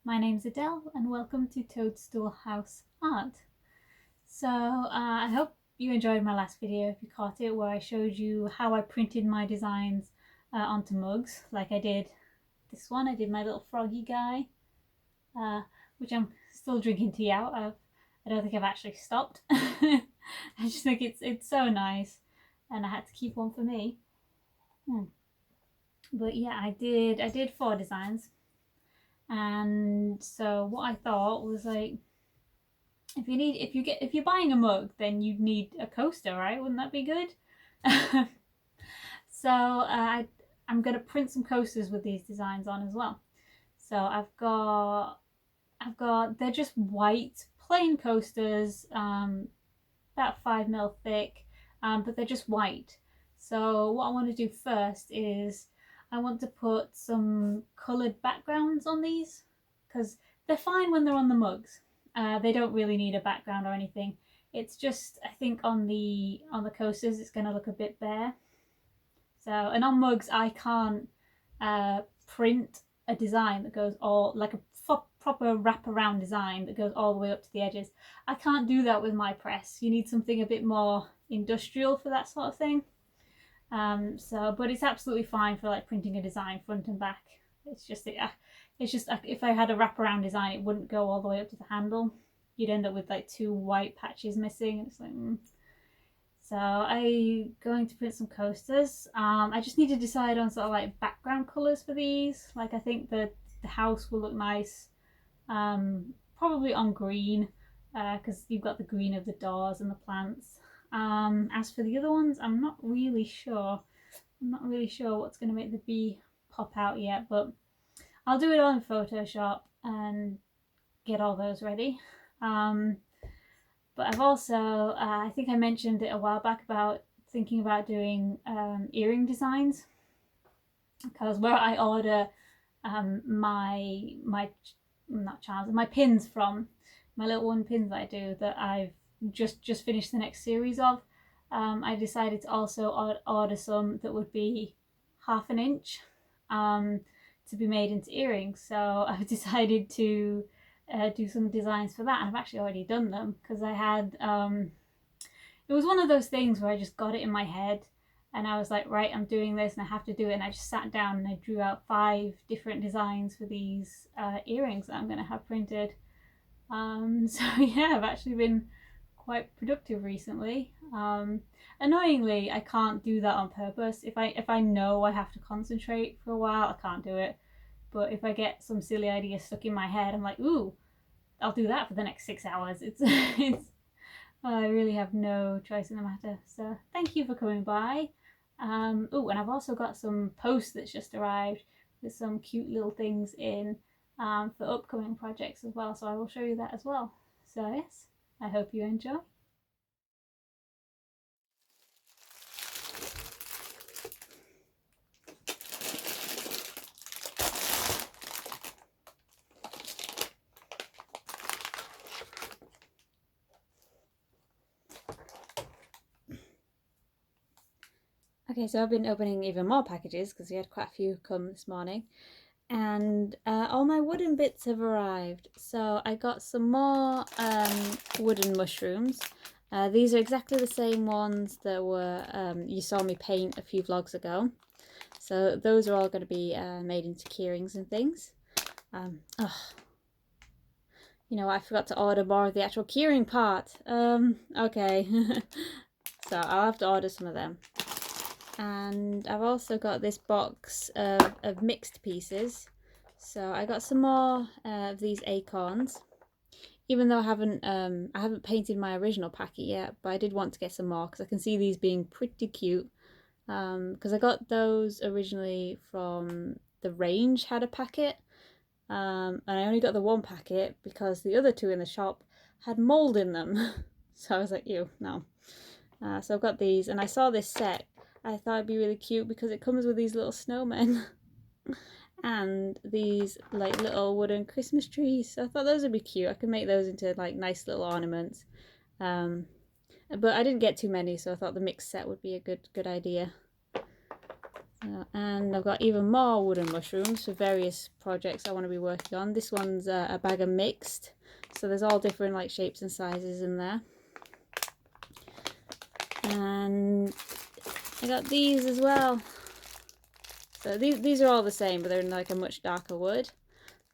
my name's Adele and welcome to Toadstool House Art. So I hope you enjoyed my last video if you caught it, where I showed you how I printed my designs onto mugs like I did this one. I did my little froggy guy, which I'm still drinking tea out of. I don't think I've actually stopped. I just think it's so nice and I had to keep one for me. But yeah, I did 4 designs. And so what I thought was, like, if you're buying a mug, then you'd need a coaster, right? Wouldn't that be good? So I'm gonna print some coasters with these designs on as well. So I've got they're just white plain coasters, about 5mm thick, but they're just white. So what I want to do first is I want to put some coloured backgrounds on these, because they're fine when they're on the mugs. They don't really need a background or anything. It's just, I think on the coasters it's going to look a bit bare. So, and on mugs I can't print a design that goes all, like a proper wraparound design that goes all the way up to the edges. I can't do that with my press. You need something a bit more industrial for that sort of thing. But it's absolutely fine for like printing a design front and back. It's just if I had a wraparound design, it wouldn't go all the way up to the handle. You'd end up with like 2 white patches missing. It's like, So I'm going to print some coasters. I just need to decide on sort of like background colours for these. Like, I think the house will look nice, probably on green, because you've got the green of the doors and the plants. As for the other ones, I'm not really sure. What's going to make the bee pop out yet, but I'll do it all in Photoshop and get all those ready. But I've also, I think I mentioned it a while back about thinking about doing earring designs, because where I order my pins from, my little one pins that I do that I've just finished the next series of, I decided to also order some that would be 1/2 inch to be made into earrings. So I've decided to do some designs for that, and I've actually already done them, because I had it was one of those things where I just got it in my head and I was like, right, I'm doing this and I have to do it, and I just sat down and I drew out 5 different designs for these earrings that I'm going to have printed. So yeah, I've actually been quite productive recently. Annoyingly, I can't do that on purpose. If I know I have to concentrate for a while, I can't do it. But if I get some silly idea stuck in my head, I'm like, ooh, I'll do that for the next 6 hours. I really have no choice in the matter. So thank you for coming by. Oh, and I've also got some posts that's just arrived with some cute little things in for upcoming projects as well. So I will show you that as well. So yes, I hope you enjoy. Okay, so I've been opening even more packages because we had quite a few come this morning, and all my wooden bits have arrived. So I got some more wooden mushrooms. These are exactly the same ones that were you saw me paint a few vlogs ago. So those are all going to be made into keyrings and things. You know, I forgot to order more of the actual keyring part. Okay. So I'll have to order some of them. And I've also got this box of mixed pieces. So I got some more of these acorns. Even though I haven't painted my original packet yet, but I did want to get some more because I can see these being pretty cute. Because I got those originally from the range, had a packet, and I only got the 1 packet because the other 2 in the shop had mold in them. So I was like, ew, no. So I've got these, and I saw this set. I thought it'd be really cute because it comes with these little snowmen and these like little wooden Christmas trees. So I thought those would be cute. I could make those into like nice little ornaments. But I didn't get too many, so I thought the mixed set would be a good idea. And I've got even more wooden mushrooms for various projects I want to be working on. This one's a bag of mixed, so there's all different like shapes and sizes in there. And I got these as well. So these are all the same, but they're in like a much darker wood.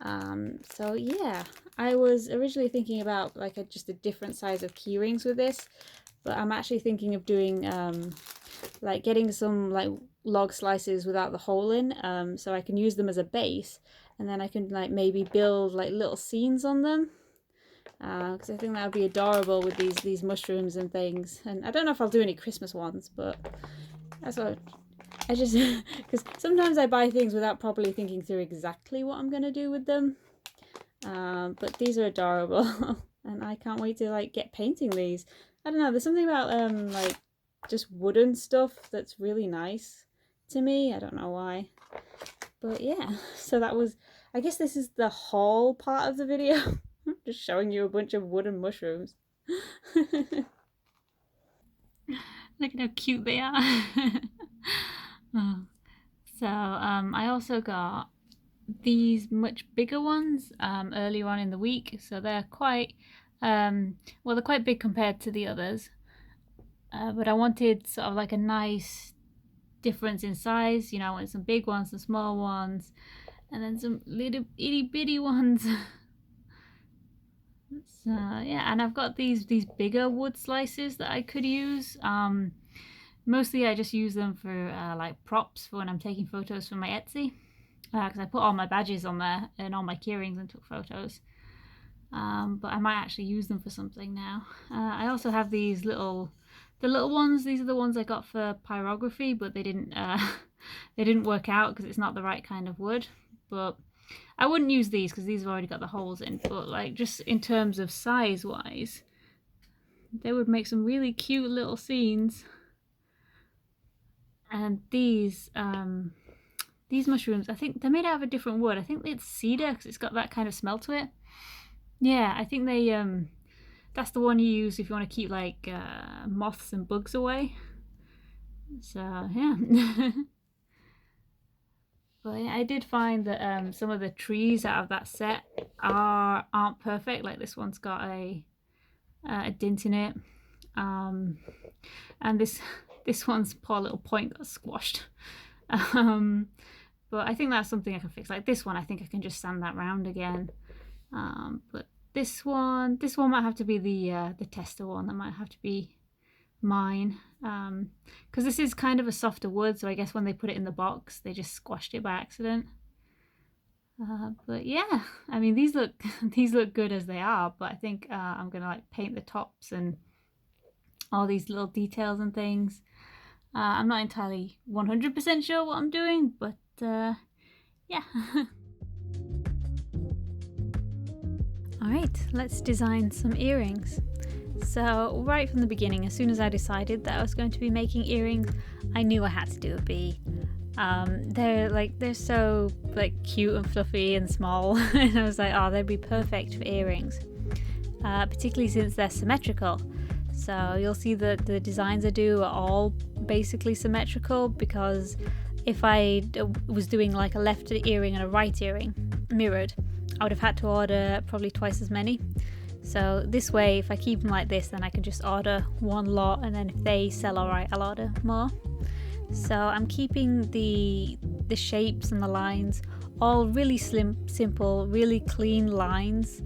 So yeah, I was originally thinking about like just a different size of key rings with this, but I'm actually thinking of doing like getting some like log slices without the hole in, so I can use them as a base, and then I can like maybe build like little scenes on them, because I think that would be adorable with these mushrooms and things. And I don't know if I'll do any Christmas ones, but that's what I just because sometimes I buy things without properly thinking through exactly what I'm gonna do with them. But these are adorable, and I can't wait to like get painting these. I don't know, there's something about like just wooden stuff that's really nice to me. I don't know why, but yeah. So that was, I guess this is the haul part of the video. Just showing you a bunch of wooden mushrooms. Look at how cute they are. Oh. So I also got these much bigger ones earlier on in the week, so they're quite well, they're quite big compared to the others, but I wanted sort of like a nice difference in size. You know, I wanted some big ones, some small ones, and then some little itty bitty ones. So yeah, and I've got these bigger wood slices that I could use. Mostly I just use them for like props for when I'm taking photos for my Etsy, because I put all my badges on there and all my keyrings and took photos. But I might actually use them for something now. I also have these the little ones. These are the ones I got for pyrography, but they didn't work out because it's not the right kind of wood. But I wouldn't use these because these have already got the holes in. But like just in terms of size wise, they would make some really cute little scenes. And these mushrooms, I think they're made out of a different wood. I think it's cedar because it's got that kind of smell to it. Yeah, I think they that's the one you use if you want to keep like moths and bugs away. So yeah. But yeah, I did find that some of the trees out of that set aren't perfect. Like this one's got a dint in it, and this one's poor little point got squashed. But I think that's something I can fix. Like this one, I think I can just sand that round again. But this one might have to be the tester one. That might have to be mine, because this is kind of a softer wood, so I guess when they put it in the box they just squashed it by accident. But yeah, I mean these look good as they are, but I think I'm gonna like paint the tops and all these little details and things. I'm not entirely 100% sure what I'm doing, but yeah. Alright, let's design some earrings. So right from the beginning, as soon as I decided that I was going to be making earrings, I knew I had to do a bee. They're so like cute and fluffy and small, and I was like, oh, they'd be perfect for earrings, particularly since they're symmetrical. So you'll see that the designs I do are all basically symmetrical, because if I was doing like a left earring and a right earring mirrored, I would have had to order probably twice as many. So this way, if I keep them like this, then I can just order one lot, and then if they sell alright, I'll order more. So I'm keeping the shapes and the lines all really simple, really clean lines,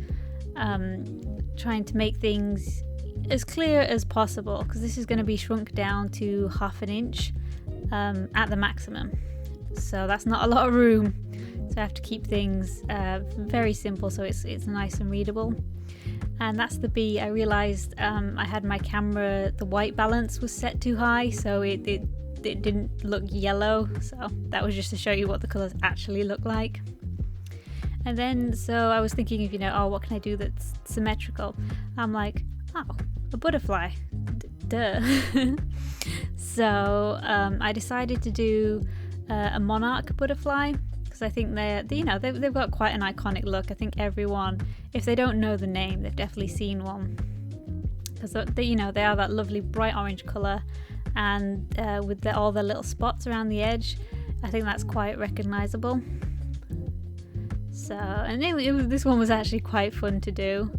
trying to make things as clear as possible, because this is going to be shrunk down to 1/2 inch at the maximum. So that's not a lot of room. So I have to keep things very simple so it's nice and readable. And that's the bee. I realised I had my camera, the white balance was set too high, so it didn't look yellow. So that was just to show you what the colours actually look like. And then, so I was thinking of, oh, what can I do that's symmetrical? I'm like, oh, a butterfly. Duh. So I decided to do a monarch butterfly, because I think they've got quite an iconic look. I think everyone, if they don't know the name, they've definitely seen one, because they are that lovely bright orange colour, and with all the little spots around the edge, I think that's quite recognizable. So, and this one was actually quite fun to do.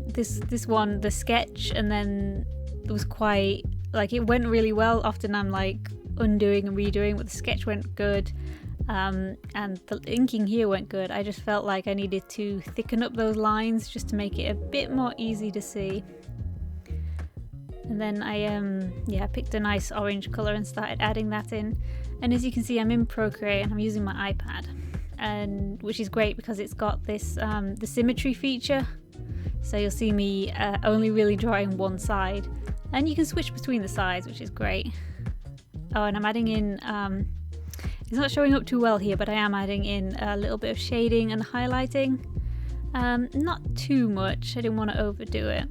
This one, the sketch, and then it was quite, like, it went really well. Often I'm like undoing and redoing, but the sketch went good. And the inking here went good. I just felt like I needed to thicken up those lines just to make it a bit more easy to see. And then I picked a nice orange colour and started adding that in. And as you can see, I'm in Procreate and I'm using my iPad, and which is great because it's got this the symmetry feature. So you'll see me only really drawing one side, and you can switch between the sides, which is great. Oh, and I'm adding in it's not showing up too well here, but I am adding in a little bit of shading and highlighting. Not too much, I didn't want to overdo it.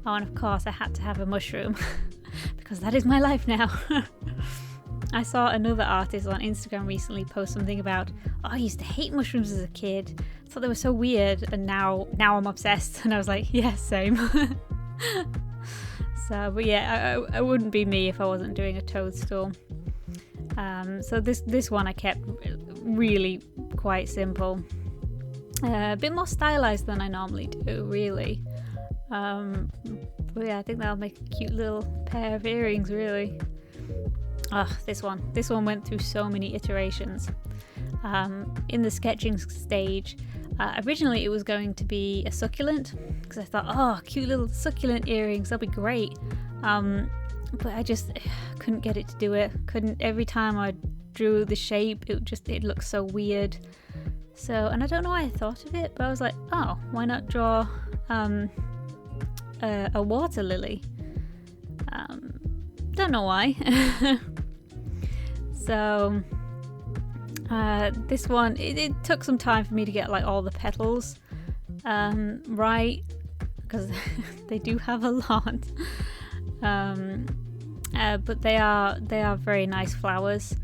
Oh, and of course I had to have a mushroom because that is my life now. I saw another artist on Instagram recently post something about, oh, I used to hate mushrooms as a kid. I thought they were so weird, and now I'm obsessed. And I was like, yeah, same. So, but yeah, I wouldn't be me if I wasn't doing a toadstool. So this one I kept really quite simple, a bit more stylized than I normally do, really. But yeah, I think that'll make a cute little pair of earrings, really. Oh, this one went through so many iterations. In the sketching stage, originally it was going to be a succulent, because I thought, oh, cute little succulent earrings, that'll be great. But I just couldn't get it to do it. Every time I drew the shape, it looked so weird. So, and I don't know why I thought of it, but I was like, oh, why not draw a water lily? Don't know why. So this one, it took some time for me to get like all the petals right, because they do have a lot. But they are very nice flowers.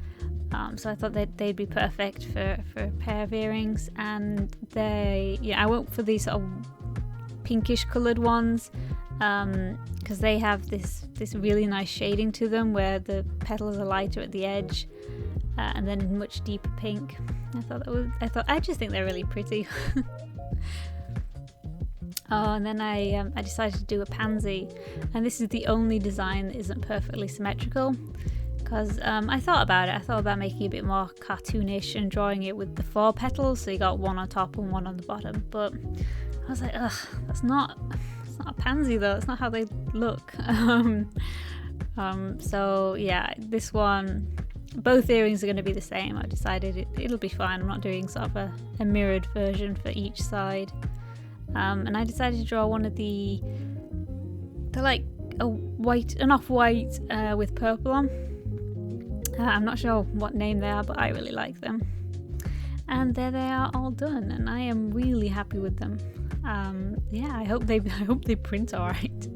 So I thought they'd be perfect for a pair of earrings, and I went for these sort of pinkish coloured ones, because they have this really nice shading to them where the petals are lighter at the edge, and then much deeper pink. I just think they're really pretty. Oh, and then I decided to do a pansy, and this is the only design that isn't perfectly symmetrical, because I thought about making it a bit more cartoonish and drawing it with the 4 petals, so you got one on top and one on the bottom. But I was like, ugh, it's not a pansy though. It's not how they look. So yeah, this one, both earrings are going to be the same. I decided it'll be fine. I'm not doing sort of a mirrored version for each side. And I decided to draw one of they're like an off-white with purple on. I'm not sure what name they are, but I really like them. And there they are, all done, and I am really happy with them. I hope they print all right.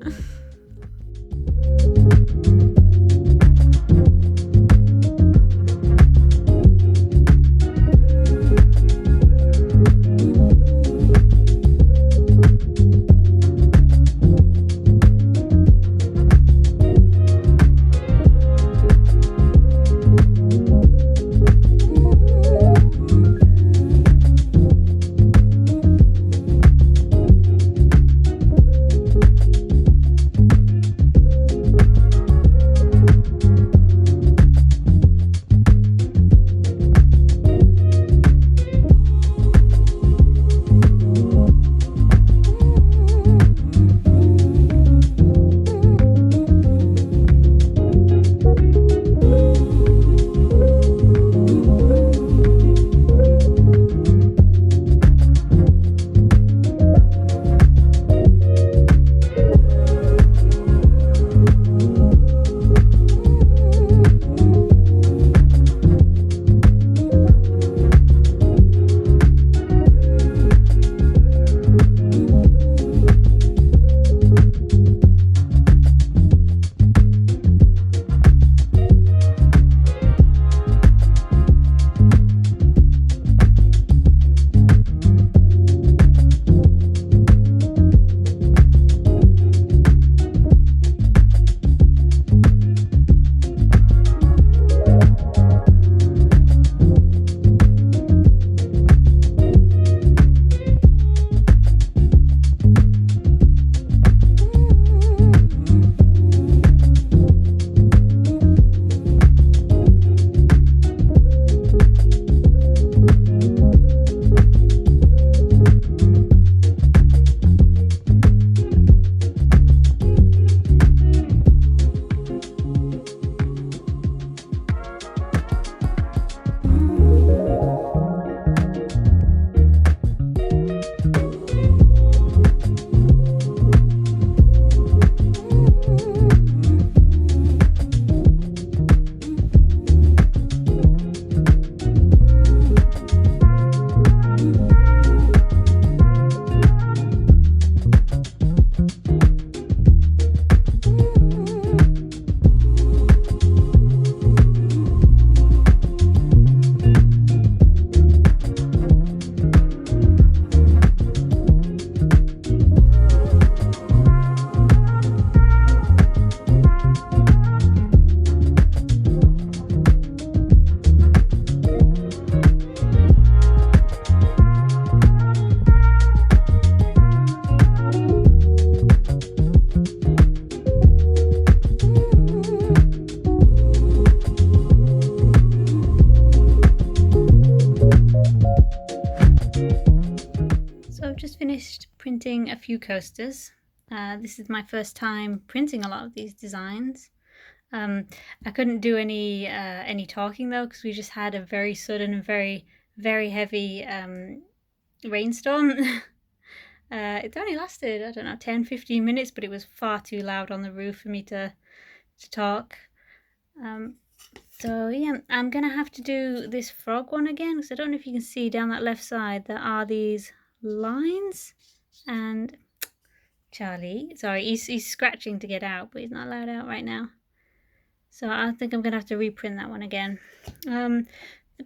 finished printing a few coasters. This is my first time printing a lot of these designs. I couldn't do any talking though, because we just had a very sudden and very heavy rainstorm. It only lasted, I don't know, 10-15 minutes, but it was far too loud on the roof for me to talk. So yeah, I'm gonna have to do this frog one again, because I don't know if you can see down that left side there are these lines, and Charlie, sorry, he's scratching to get out, but he's not allowed out right now. So I think I'm gonna have to reprint that one again. The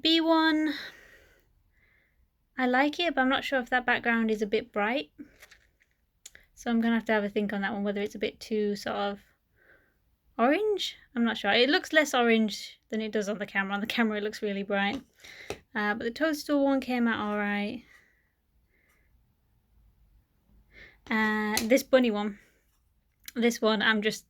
bee one, I like it, but I'm not sure if that background is a bit bright. So I'm gonna have a think on that one, whether it's a bit too sort of orange. I'm not sure. It looks less orange than it does on the camera. On the camera it looks really bright. But the Toadstool one came out alright. This bunny one. This one I'm just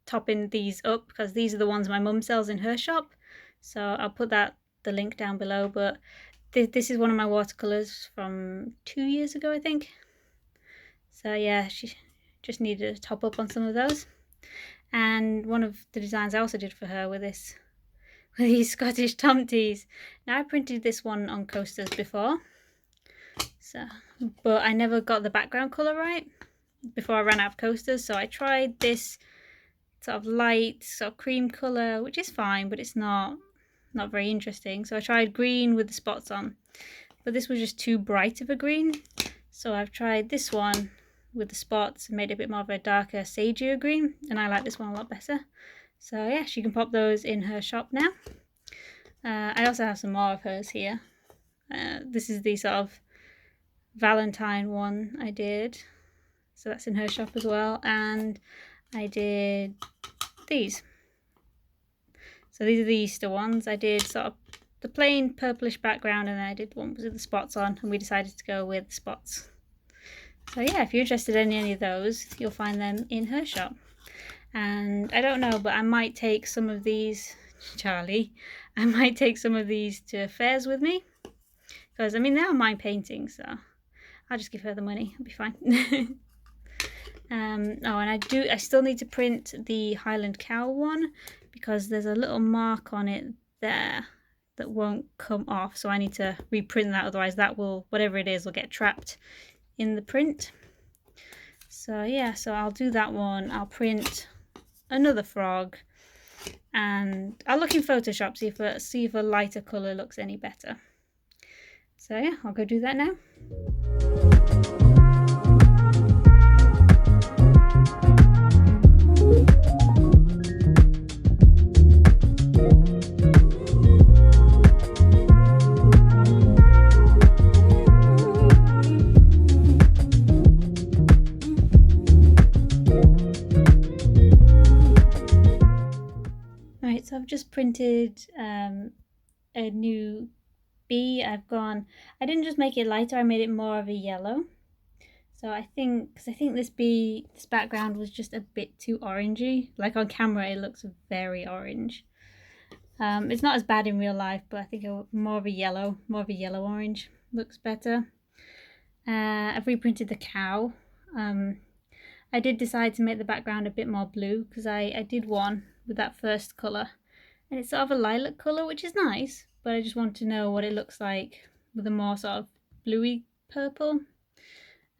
topping these up because these are the ones my mum sells in her shop. So I'll put the link down below. But this is one of my watercolours from 2 years ago, I think. So yeah, she just needed to top up on some of those. And one of the designs I also did for her with these Scottish tomties. Now I printed this one on coasters before, but I never got the background colour right before I ran out of coasters. So I tried this sort of light, sort of cream colour, which is fine, but it's not very interesting. So I tried green with the spots on, but this was just too bright of a green. So I've tried this one with the spots and made it a bit more of a darker sageier green, and I like this one a lot better. So yeah, she can pop those in her shop now. I also have some more of hers here. This is the sort of Valentine one I did, so that's in her shop as well. And I did these. So these are the Easter ones. I did sort of the plain purplish background, and then I did one with the spots on, and we decided to go with spots. So yeah, if you're interested in any of those, you'll find them in her shop. And I don't know, but I might take some of these, Charlie, I might take some of these to fairs with me. Because, I mean, they are my paintings, so I'll just give her the money. It'll be fine. Oh, and I still need to print the Highland Cow one, because there's a little mark on it there that won't come off. So I need to reprint that, otherwise that will, whatever it is, will get trapped in the print. So yeah, so I'll do that one. I'll print another frog, and I'll look in Photoshop, see if a lighter colour looks any better. So yeah, I'll go do that now. So I've just printed a new bee. I didn't just make it lighter, I made it more of a yellow. So I think this background was just a bit too orangey. Like on camera it looks very orange. It's not as bad in real life, but I think more of a yellow orange looks better. I've reprinted the cow. I did decide to make the background a bit more blue, because I did one with that first colour, and it's sort of a lilac colour, which is nice, but I just want to know what it looks like with a more sort of bluey purple.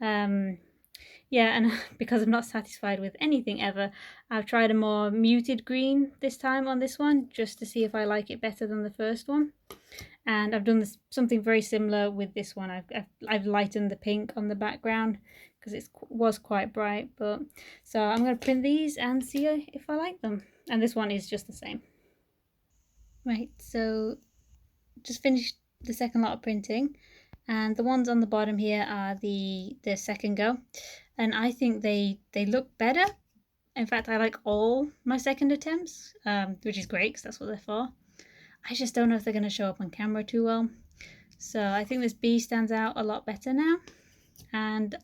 Yeah, and because I'm not satisfied with anything ever, I've tried a more muted green this time on this one, just to see if I like it better than the first one. And I've done something very similar with this one. I've lightened the pink on the background, because it was quite bright. But so I'm going to print these and see if I like them. And this one is just the same. Right, so just finished the second lot of printing, and the ones on the bottom here are the second go, and I think they look better. In fact, I like all my second attempts, which is great because that's what they're for. I just don't know if they're going to show up on camera too well. So I think this bee stands out a lot better now, and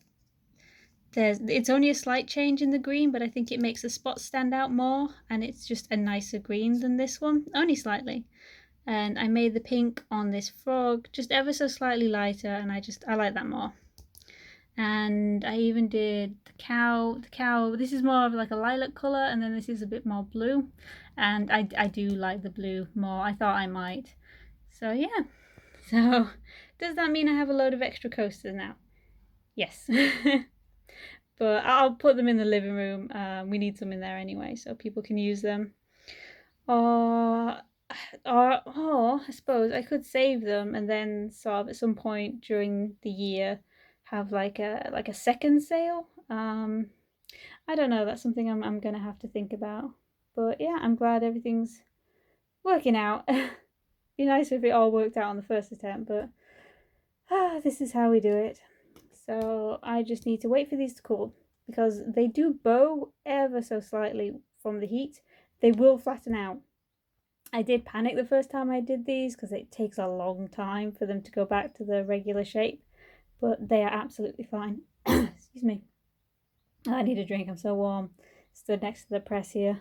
it's only a slight change in the green, but I think it makes the spots stand out more, and it's just a nicer green than this one, only slightly. And I made the pink on this frog just ever so slightly lighter, and I like that more. And I even did the cow. This is more of like a lilac colour, and then this is a bit more blue. And I do like the blue more. I thought I might. So yeah. So does that mean I have a load of extra coasters now? Yes. But I'll put them in the living room. We need some in there anyway, so people can use them. Or I suppose I could save them and then sort of at some point during the year have like a second sale. I don't know. That's something I'm gonna have to think about. But yeah, I'm glad everything's working out. Be nice if it all worked out on the first attempt, but this is how we do it. So I just need to wait for these to cool because they do bow ever so slightly from the heat. They will flatten out. I did panic the first time I did these because it takes a long time for them to go back to the regular shape, but they are absolutely fine. Excuse me. I need a drink, I'm so warm. Stood next to the press here.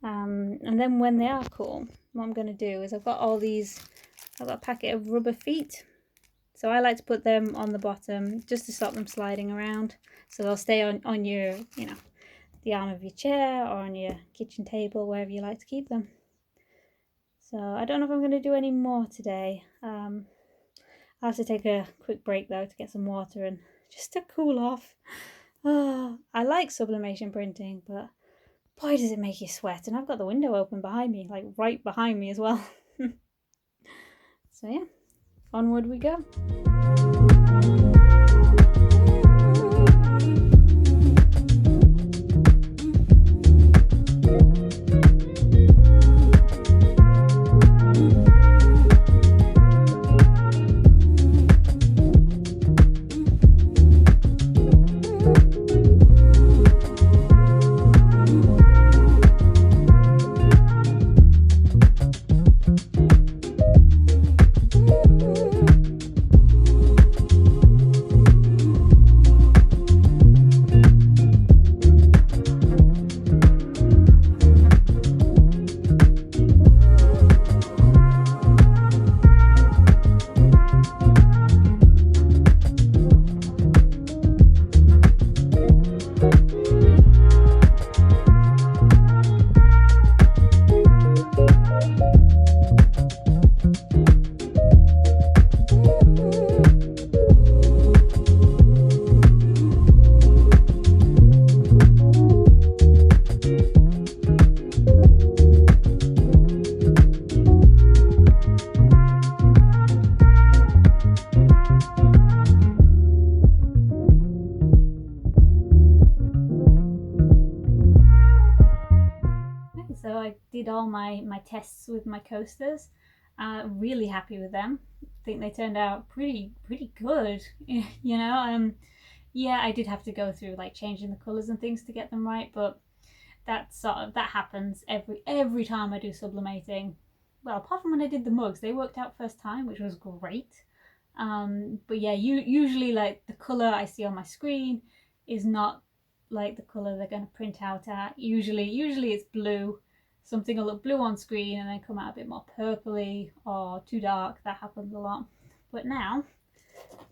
And then when they are cool, what I'm going to do is I've got a packet of rubber feet. So I like to put them on the bottom just to stop them sliding around. So they'll stay on your, the arm of your chair or on your kitchen table, wherever you like to keep them. So I don't know if I'm going to do any more today. I'll have to take a quick break though to get some water and just to cool off. Oh, I like sublimation printing, but boy does it make you sweat. And I've got the window open behind me, like right behind me as well. So yeah, onward we go. So I did all my tests with my coasters. Really happy with them. I think they turned out pretty good. Yeah, I did have to go through like changing the colours and things to get them right, but that happens every time I do sublimating. Well, apart from when I did the mugs, they worked out first time, which was great. But yeah, usually like the colour I see on my screen is not like the colour they're going to print out at. Usually it's blue. Something will look blue on screen and then come out a bit more purpley or too dark. That happens a lot. But now,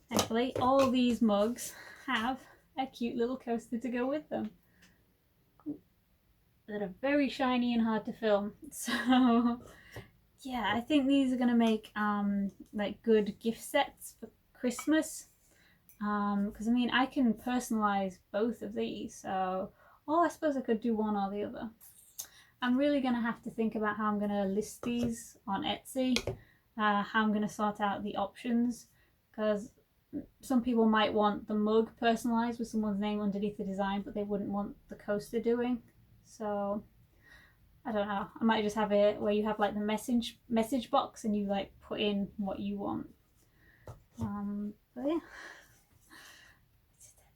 thankfully, all these mugs have a cute little coaster to go with them that are very shiny and hard to film. So yeah, I think these are gonna make like good gift sets for Christmas. Because I mean I can personalize both of these, so I suppose I could do one or the other. I'm really gonna have to think about how I'm gonna list these on Etsy, how I'm gonna sort out the options, because some people might want the mug personalized with someone's name underneath the design, but they wouldn't want the coaster doing. So I don't know. I might just have it where you have like the message box and you like put in what you want. But yeah,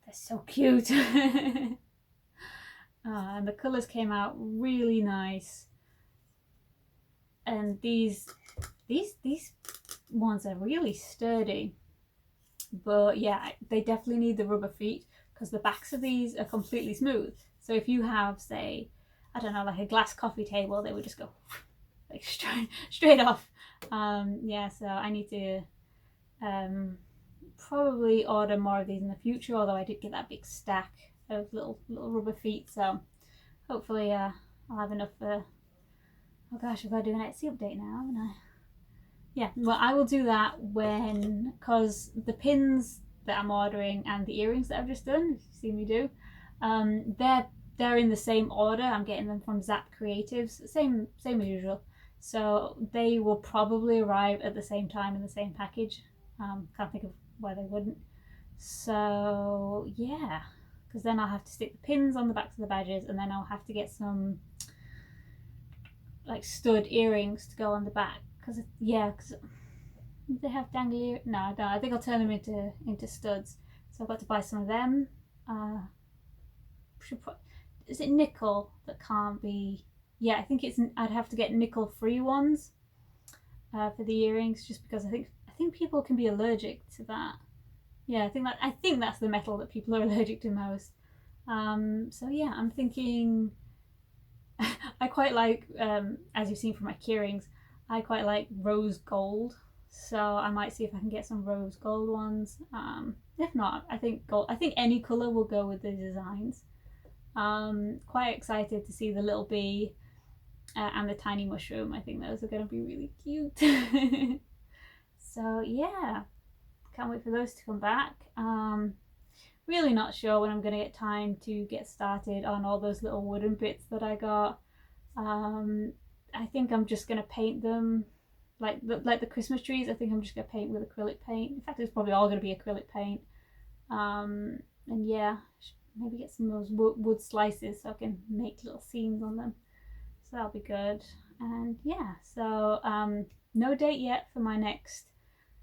they're so cute. And the colours came out really nice. And these ones are really sturdy. But yeah, they definitely need the rubber feet because the backs of these are completely smooth. So if you have, say, I don't know, like a glass coffee table, they would just go like straight off. Yeah, so I need to probably order more of these in the future, although I did get that big stack of little rubber feet, so hopefully I'll have enough for, oh gosh, I've got to do an Etsy update now, haven't I? Yeah, well, I will do that when, because the pins that I'm ordering and the earrings that I've just done, if you've seen me do, they're in the same order. I'm getting them from Zap Creatives, same as usual. So they will probably arrive at the same time in the same package. Can't think of why they wouldn't. So yeah, because then I'll have to stick the pins on the backs of the badges, and then I'll have to get some like stud earrings to go on the back. Because they have dangly ear. No, I don't. I think I'll turn them into studs. So I've got to buy some of them. Is it nickel that can't be? Yeah, I think it's. I'd have to get nickel-free ones for the earrings, just because I think people can be allergic to that. Yeah, I think that's the metal that people are allergic to most. So yeah, I'm thinking. I quite like, as you've seen from my keyrings, I quite like rose gold. So I might see if I can get some rose gold ones. If not, I think gold. I think any color will go with the designs. Quite excited to see the little bee and the tiny mushroom. I think those are going to be really cute. So yeah, can't wait for those to come back. Really not sure when I'm going to get time to get started on all those little wooden bits that I got. I think I'm just going to paint them like the Christmas trees. I think I'm just going to paint with acrylic paint. In fact, it's probably all going to be acrylic paint. And yeah, maybe get some of those wood slices so I can make little scenes on them. So that'll be good. And yeah, so no date yet for my next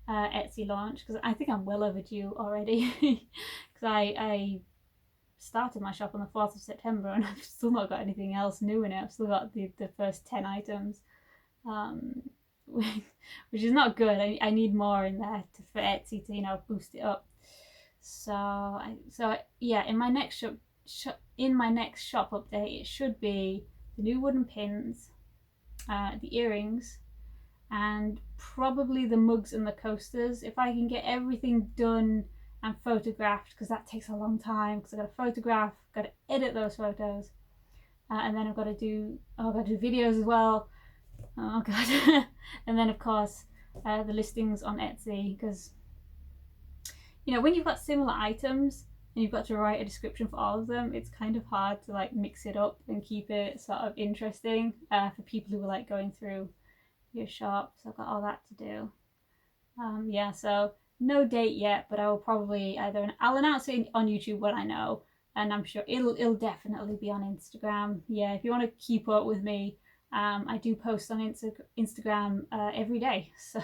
Etsy launch, because I think I'm well overdue already. Because I started my shop on the 4th of September and I've still not got anything else new in it. I've still got the first 10 items, which is not good. I need more in there for Etsy to boost it up. So yeah, in my next shop update, it should be the new wooden pins, the earrings, and probably the mugs and the coasters. If I can get everything done and photographed, because that takes a long time, because I've got to photograph, got to edit those photos, and then I've got to do videos as well. Oh god. And then of course the listings on Etsy, because when you've got similar items and you've got to write a description for all of them, it's kind of hard to like mix it up and keep it sort of interesting for people who are like going through your shop. So I've got all that to do. Yeah, so no date yet, but I will probably I'll announce it on YouTube when I know, and I'm sure it'll definitely be on Instagram. Yeah, if you want to keep up with me, I do post on Instagram every day. So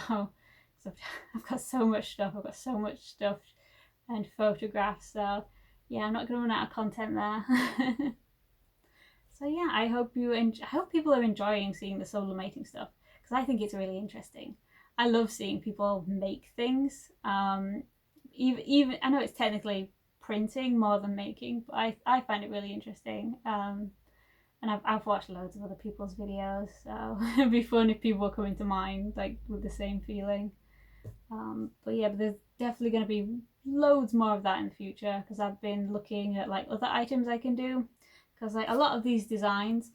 I've got so much stuff. I've got so much stuff and photographs. So yeah, I'm not going to run out of content there. So yeah, I hope people are enjoying seeing the sublimating stuff, because I think it's really interesting. I love seeing people make things. Even I know it's technically printing more than making, but I find it really interesting. And I've watched loads of other people's videos, so it'd be fun if people were coming to mine like with the same feeling. But yeah, but there's definitely going to be loads more of that in the future, because I've been looking at like other items I can do, because like a lot of these designs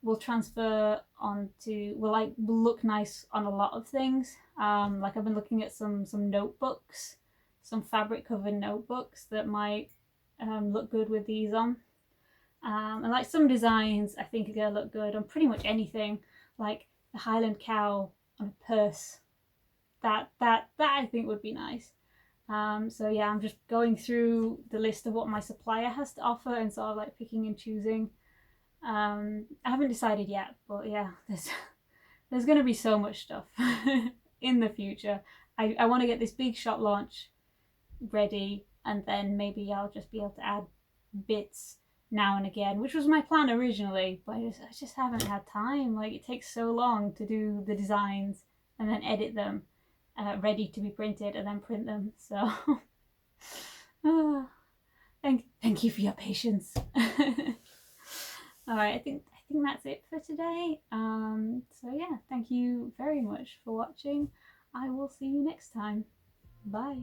will transfer onto will look nice on a lot of things. Like I've been looking at some notebooks, some fabric covered notebooks that might look good with these on. And like some designs I think are gonna look good on pretty much anything, like the Highland cow on a purse. That I think would be nice. So yeah, I'm just going through the list of what my supplier has to offer and sort of like picking and choosing. I haven't decided yet, but yeah, there's going to be so much stuff in the future. I want to get this big shop launch ready, and then maybe I'll just be able to add bits now and again, which was my plan originally, but I just haven't had time. Like, it takes so long to do the designs and then edit them ready to be printed and then print them. So thank you for your patience. All right, I think that's it for today. So yeah, thank you very much for watching. I will see you next time. Bye.